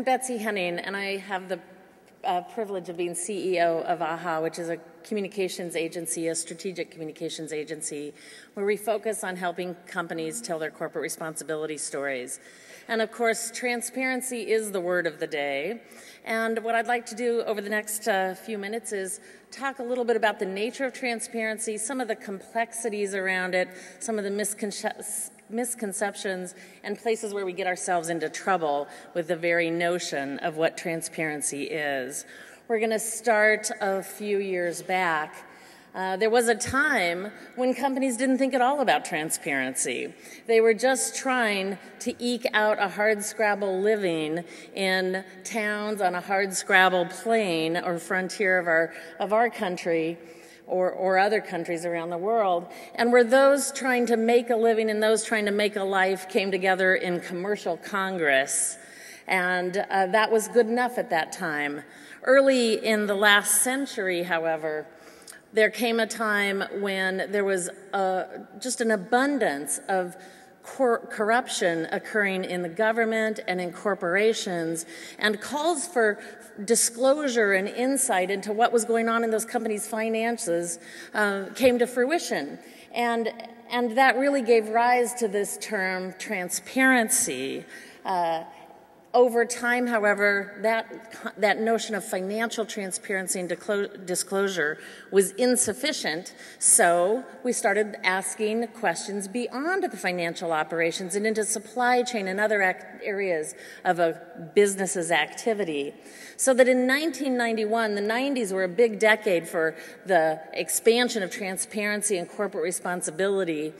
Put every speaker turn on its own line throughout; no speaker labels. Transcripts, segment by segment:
Betsy Henning, and I have the privilege of being CEO of AHA, which is a communications agency, a strategic communications agency, where we focus on helping companies tell their corporate responsibility stories. And of course, transparency is the word of the day. And what I'd like to do over the next few minutes is talk a little bit about the nature of transparency, some of the complexities around it, some of the misconceptions, and places where we get ourselves into trouble with the very notion of what transparency is. We're going to start a few years back. There was a time when companies didn't think at all about transparency. They were just trying to eke out a hardscrabble living in towns on a hardscrabble plain or frontier of our country or other countries around the world. And where those trying to make a living and those trying to make a life came together in commercial Congress. And that was good enough at that time. Early in the last century, however, there came a time when there was just an abundance of corruption occurring in the government and in corporations, and calls for disclosure and insight into what was going on in those companies' finances came to fruition. And that really gave rise to this term transparency. Over time, however, that notion of financial transparency and disclosure was insufficient, so we started asking questions beyond the financial operations and into supply chain and other areas of a business's activity. So that in 1991, the 90s were a big decade for the expansion of transparency and corporate responsibility.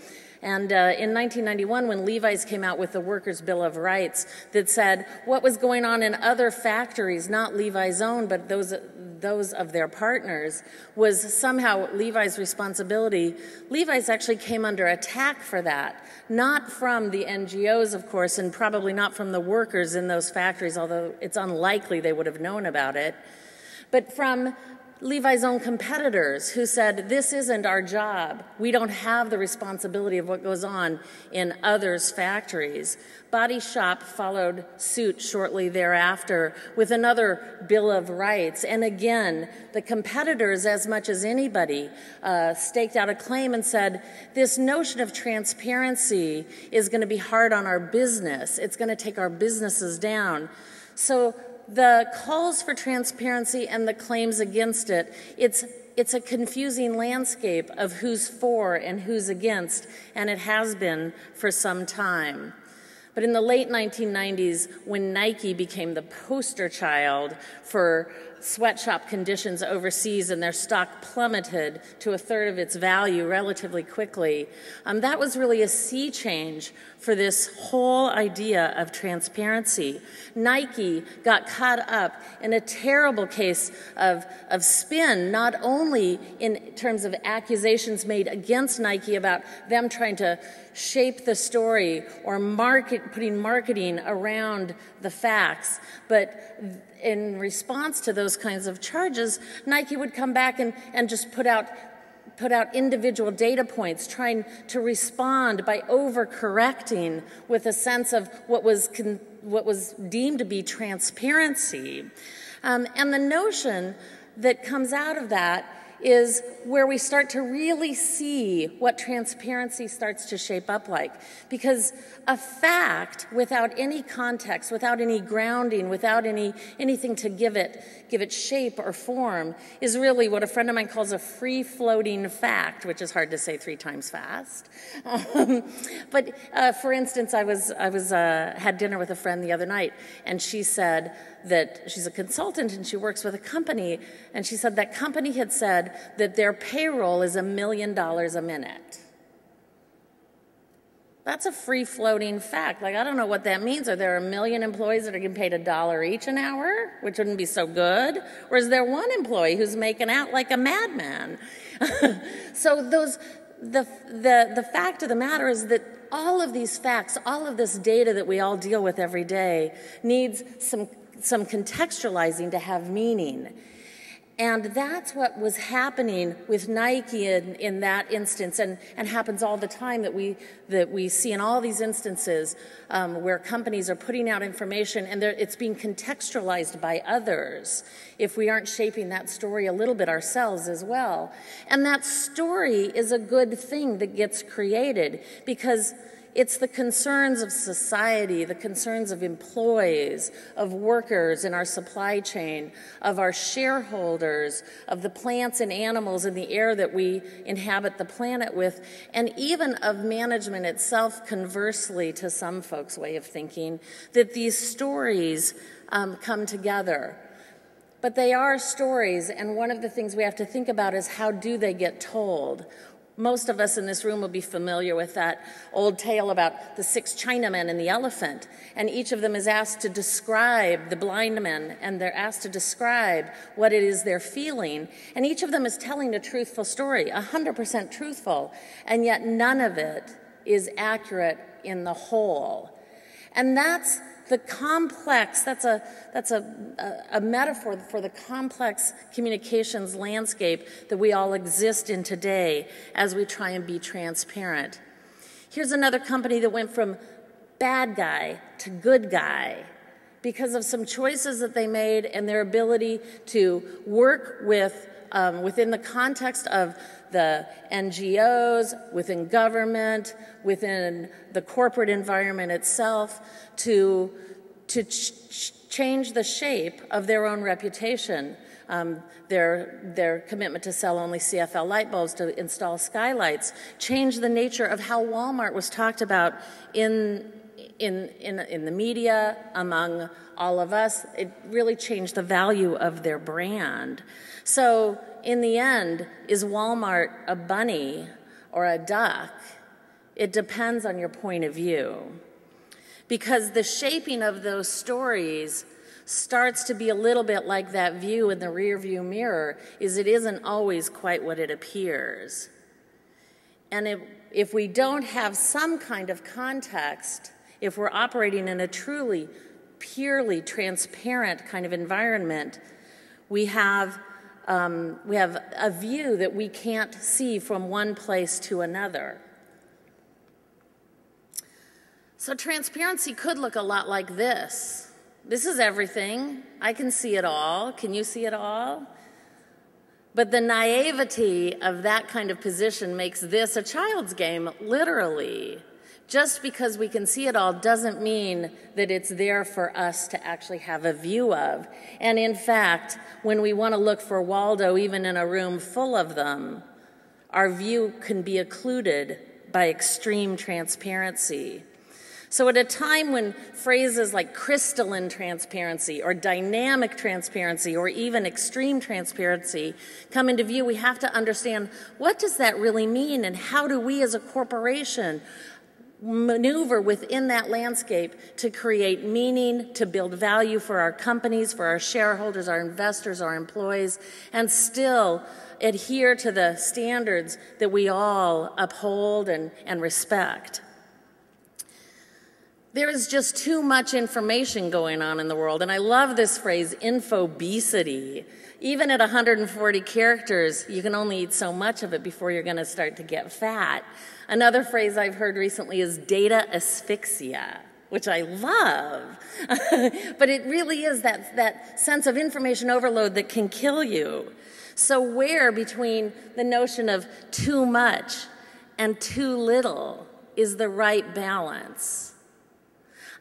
And in 1991, when Levi's came out with the Workers' Bill of Rights that said what was going on in other factories, not Levi's own, but those of their partners, was somehow Levi's responsibility, Levi's actually came under attack for that. Not from the NGOs, of course, and probably not from the workers in those factories, although it's unlikely they would have known about it, but from Levi's own competitors who said, this isn't our job. We don't have the responsibility of what goes on in others' factories. Body Shop followed suit shortly thereafter with another Bill of Rights. And again, the competitors, as much as anybody, staked out a claim and said, this notion of transparency is going to be hard on our business. It's going to take our businesses down. So the calls for transparency and the claims against it, it's a confusing landscape of who's for and who's against, and it has been for some time. But in the late 1990s, when Nike became the poster child for sweatshop conditions overseas and their stock plummeted to a third of its value relatively quickly, that was really a sea change for this whole idea of transparency. Nike got caught up in a terrible case of spin, not only in terms of accusations made against Nike about them trying to shape the story or putting marketing around the facts, but in response to those kinds of charges, Nike would come back and just put out individual data points, trying to respond by overcorrecting with a sense of what was deemed to be transparency. And the notion that comes out of that is where we start to really see what transparency starts to shape up like. Because a fact without any context, without any grounding, without anything to give it shape or form is really what a friend of mine calls a free-floating fact, which is hard to say 3 times fast. But for instance, I had dinner with a friend the other night, and she said that she's a consultant and she works with a company, and she said that company had said that their payroll is $1 million a minute. That's a free-floating fact. Like, I don't know what that means. Are there 1 million employees that are getting paid $1 each an hour, which wouldn't be so good? Or is there one employee who's making out like a madman? So the fact of the matter is that all of these facts, all of this data that we all deal with every day needs some contextualizing to have meaning. And that's what was happening with Nike in that instance, and happens all the time that we see in all these instances where companies are putting out information and it's being contextualized by others if we aren't shaping that story a little bit ourselves as well. And that story is a good thing that gets created because it's the concerns of society, the concerns of employees, of workers in our supply chain, of our shareholders, of the plants and animals in the air that we inhabit the planet with, and even of management itself, conversely to some folks' way of thinking, that these stories come together. But they are stories, and one of the things we have to think about is how do they get told? Most of us in this room will be familiar with that old tale about the 6 Chinamen and the elephant, and each of them is asked to describe the blind men, and they're asked to describe what it is they're feeling, and each of them is telling a truthful story, 100% truthful, and yet none of it is accurate in the whole. And that's the complex, that's a metaphor for the complex communications landscape that we all exist in today as we try and be transparent. Here's another company that went from bad guy to good guy because of some choices that they made and their ability to work with within the context of the NGOs, within government, within the corporate environment itself, to change the shape of their own reputation. Their commitment to sell only CFL light bulbs, to install skylights, change the nature of how Walmart was talked about in the media, among all of us. It really changed the value of their brand. So in the end, is Walmart a bunny or a duck? It depends on your point of view. Because the shaping of those stories starts to be a little bit like that view in the rearview mirror, is it isn't always quite what it appears. And if we don't have some kind of context, if we're operating in a truly, purely transparent kind of environment, we have a view that we can't see from one place to another. So transparency could look a lot like this. This is everything. I can see it all. Can you see it all? But the naivety of that kind of position makes this a child's game, literally. Just because we can see it all doesn't mean that it's there for us to actually have a view of. And in fact, when we want to look for Waldo, even in a room full of them, our view can be occluded by extreme transparency. So at a time when phrases like crystalline transparency or dynamic transparency or even extreme transparency come into view, we have to understand, what does that really mean, and how do we as a corporation maneuver within that landscape to create meaning, to build value for our companies, for our shareholders, our investors, our employees, and still adhere to the standards that we all uphold and respect. There is just too much information going on in the world, and I love this phrase, infobesity. Even at 140 characters, you can only eat so much of it before you're going to start to get fat. Another phrase I've heard recently is data asphyxia, which I love. But it really is that sense of information overload that can kill you. So where between the notion of too much and too little is the right balance?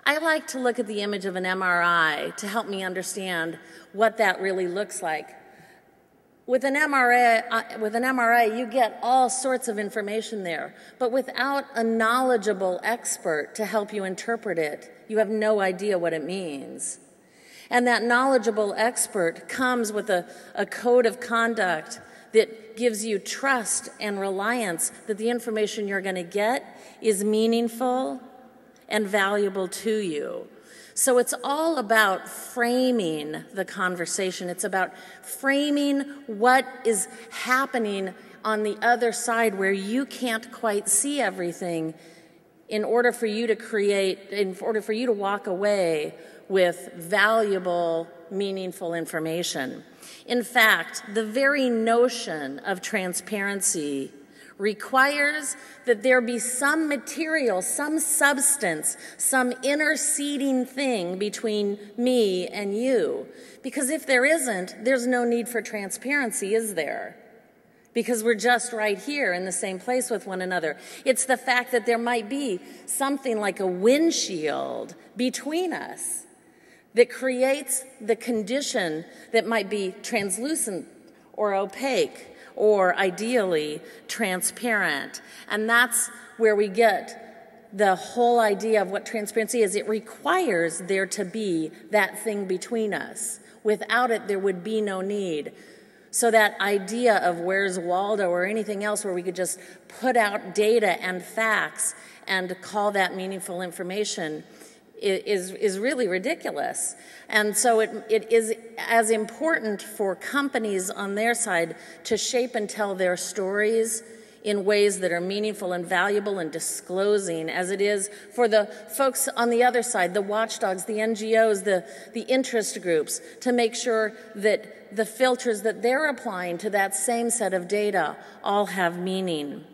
I like to look at the image of an MRI to help me understand what that really looks like. With an MRI, you get all sorts of information there, but without a knowledgeable expert to help you interpret it, you have no idea what it means. And that knowledgeable expert comes with a code of conduct that gives you trust and reliance that the information you're going to get is meaningful and valuable to you. So it's all about framing the conversation. It's about framing what is happening on the other side where you can't quite see everything in order for you to walk away with valuable, meaningful information. In fact, the very notion of transparency requires that there be some material, some substance, some interceding thing between me and you. Because if there isn't, there's no need for transparency, is there? Because we're just right here in the same place with one another. It's the fact that there might be something like a windshield between us that creates the condition that might be translucent or opaque, or ideally transparent. And that's where we get the whole idea of what transparency is. It requires there to be that thing between us. Without it, there would be no need. So that idea of where's Waldo or anything else where we could just put out data and facts and call that meaningful information is really ridiculous. And so it is as important for companies on their side to shape and tell their stories in ways that are meaningful and valuable and disclosing as it is for the folks on the other side, the watchdogs, the NGOs, the interest groups, to make sure that the filters that they're applying to that same set of data all have meaning.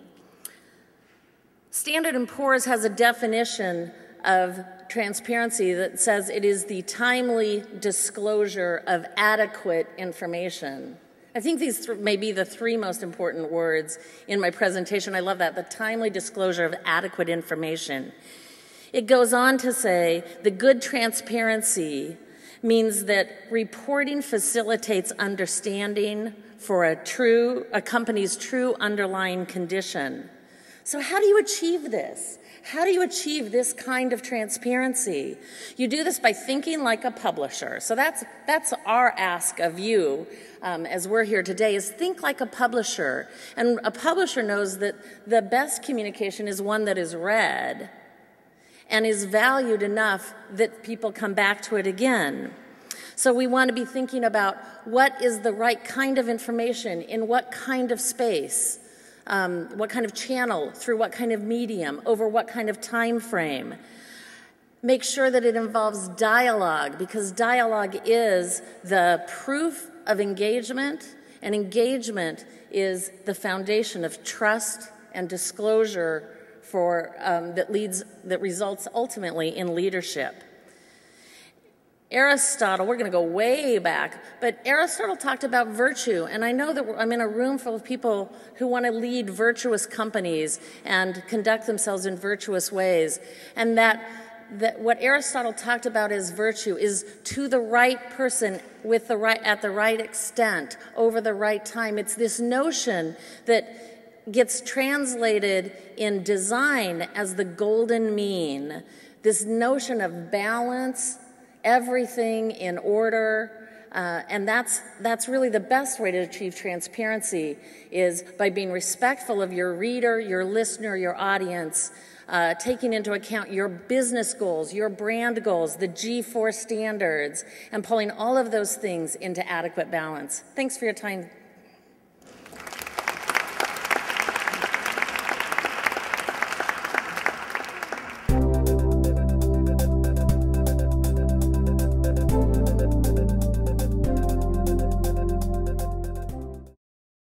Standard & Poor's has a definition of transparency that says it is the timely disclosure of adequate information. I think these may be the three most important words in my presentation. I love that, the timely disclosure of adequate information. It goes on to say the good transparency means that reporting facilitates understanding for a company's true underlying condition. So how do you achieve this? How do you achieve this kind of transparency? You do this by thinking like a publisher. So that's our ask of you as we're here today, is think like a publisher. And a publisher knows that the best communication is one that is read and is valued enough that people come back to it again. So we want to be thinking about what is the right kind of information in what kind of space. What kind of channel, through what kind of medium, over what kind of time frame. Make sure that it involves dialogue, because dialogue is the proof of engagement, and engagement is the foundation of trust and disclosure that results ultimately in leadership. Aristotle, we're going to go way back, but Aristotle talked about virtue, and I know that I'm in a room full of people who want to lead virtuous companies and conduct themselves in virtuous ways, and that what Aristotle talked about as virtue is to the right person at the right extent over the right time. It's this notion that gets translated in design as the golden mean, this notion of balance, everything in order, and that's really the best way to achieve transparency, is by being respectful of your reader, your listener, your audience, taking into account your business goals, your brand goals, the G4 standards, and pulling all of those things into adequate balance. Thanks for your time.